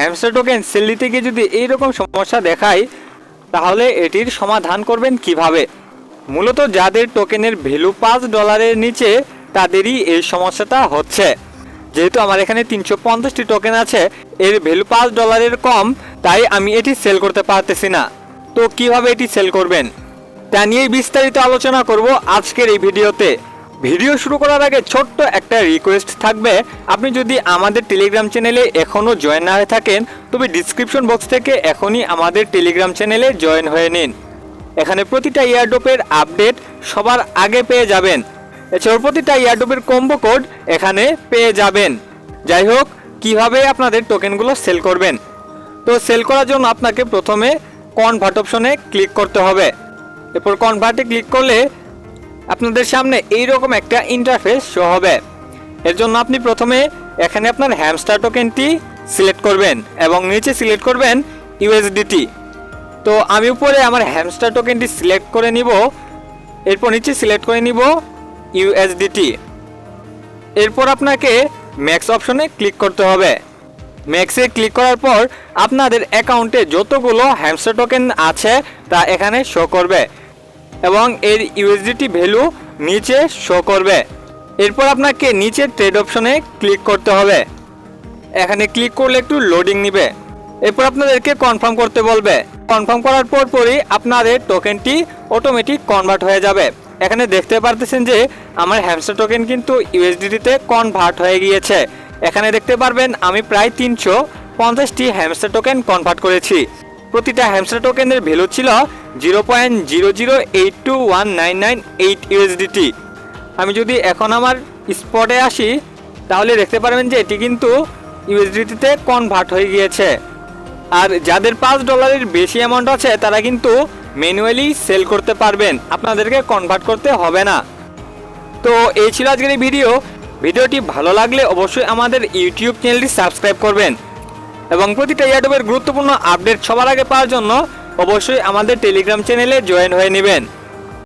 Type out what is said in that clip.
Hamster token sell দিতে গিয়ে যদি এইরকম সমস্যা দেখায়, তাহলে এটির সমাধান করবেন কিভাবে? মূলত যাদের টোকেনের ভ্যালু $5 নিচে তাদেরই এই সমস্যাটা হচ্ছে। যেহেতু আমার এখানে 350টি টোকেন আছে, এর ভ্যালু $5 কম, তাই আমি এটি সেল করতে পারতেছি না। তো কিভাবে এটি সেল করবেন তা নিয়েই বিস্তারিত আলোচনা করব আজকের এই ভিডিওতে। ভিডিও শুরু করার আগে ছোট্ট একটা রিকোয়েস্ট থাকবে, আপনি যদি আমাদের টেলিগ্রাম চ্যানেলে এখনও জয়েন না হয়ে থাকেন তবে ডিসক্রিপশন বক্স থেকে এখনই আমাদের টেলিগ্রাম চ্যানেলে জয়েন হয়ে নিন। এখানে প্রতিটা এয়ারড্রপের আপডেট সবার আগে পেয়ে যাবেন। এছাড়াও প্রতিটা এয়ারড্রপের কম্বো কোড এখানে পেয়ে যাবেন। যাই হোক, কিভাবে আপনাদের টোকেনগুলো সেল করবেন? তো সেল করার জন্য আপনাকে প্রথমে কনভার্ট অপশনে ক্লিক করতে হবে। এরপর কনভার্টে ক্লিক করলে আপনাদের সামনে এইরকম একটা ইন্টারফেস শো হবে। এর জন্য আপনি প্রথমে এখানে আপনার হ্যামস্টার টোকেনটি সিলেক্ট করবেন এবং নিচে সিলেক্ট করবেন ইউএসডিটি। তো আমি উপরে আমার হ্যামস্টার টোকেনটি সিলেক্ট করে নিব, এরপর নিচে সিলেক্ট করে নিব ইউএসডিটি। এরপর আপনাকে ম্যাক্স অপশনে ক্লিক করতে হবে। ম্যাক্সে ক্লিক করার পর আপনাদের অ্যাকাউন্টে যতগুলো হ্যামস্টার টোকেন আছে তা এখানে শো করবে এবং এর ইউএসডিটি ভ্যালু নিচে শো করবে। এরপর আপনাকে নিচে ট্রেড অপশনে ক্লিক করতে হবে। এখানে ক্লিক করলে একটু লোডিং নেবে। এরপর আপনাদেরকে কনফার্ম করতে বলবে। কনফার্ম করার পরই আপনাদের টোকেনটি অটোমেটিক কনভার্ট হয়ে যাবে। এখানে দেখতে পারতেছেন যে আমার হ্যামস্টার টোকেন কিন্তু ইউএসডিটিতে কনভার্ট হয়ে গিয়েছে। এখানে দেখতে পারবেন আমি প্রায় 350টি হ্যামস্টার টোকেন কনভার্ট করেছি। প্রতিটা হ্যামস্টার টোকেনের ভ্যালু ছিল 0.0082199.8 ইউএসডিটি। আমি যদি এখন আমার স্পটে আসি তাহলে দেখতে পারবেন যে এটি কিন্তু ইউএসডিটিতে কনভার্ট হয়ে গিয়েছে। আর যাদের $5 বেশি অ্যামাউন্ট আছে তারা কিন্তু ম্যানুয়ালি সেল করতে পারবেন, আপনাদেরকে কনভার্ট করতে হবে না। তো এই ছিল আজকের এই ভিডিওটি ভালো লাগলে অবশ্যই আমাদের ইউটিউব চ্যানেলটি সাবস্ক্রাইব করবেন এবং প্রতিটা এয়ারড্রপের গুরুত্বপূর্ণ আপডেট সবার আগে পাওয়ার জন্য অবশ্যই আমাদের টেলিগ্রাম চ্যানেলে জয়েন হয়ে নেবেন।